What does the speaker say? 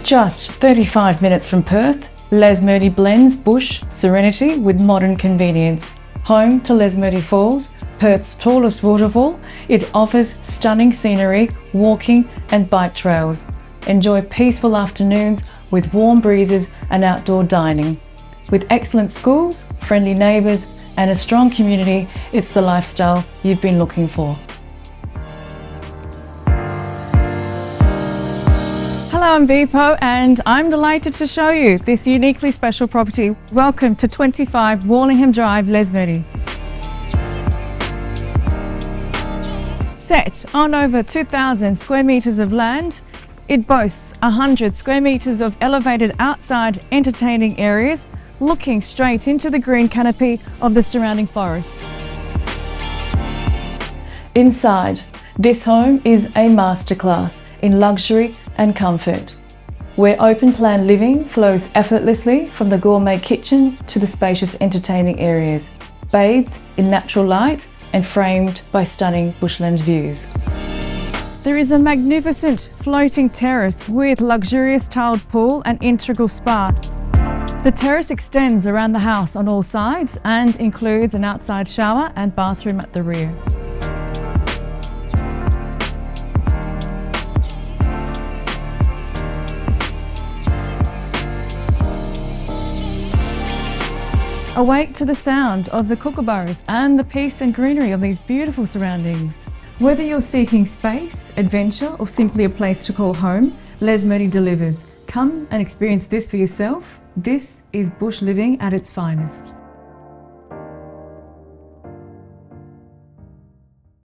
Just 35 minutes from Perth, Lesmurdie blends bush serenity with modern convenience. Home to Lesmurdie Falls, Perth's tallest waterfall, it offers stunning scenery, walking and bike trails. Enjoy peaceful afternoons with warm breezes and outdoor dining. With excellent schools, friendly neighbours and a strong community, it's the lifestyle you've been looking for. Hello, I'm VPO and I'm delighted to show you this uniquely special property. Welcome to 25 Warlingham Drive, Lesmurdie. Set on over 2,000 square metres of land, it boasts 100 square metres of elevated outside entertaining areas looking straight into the green canopy of the surrounding forest. Inside, this home is a masterclass in luxury and comfort, where open plan living flows effortlessly from the gourmet kitchen to the spacious entertaining areas, bathed in natural light and framed by stunning bushland views. There is a magnificent floating terrace with luxurious tiled pool and integral spa. The terrace extends around the house on all sides and includes an outside shower and bathroom at the rear. Awake to the sound of the kookaburras and the peace and greenery of these beautiful surroundings. Whether you're seeking space, adventure, or simply a place to call home, Lesmurdie delivers. Come and experience this for yourself. This is bush living at its finest.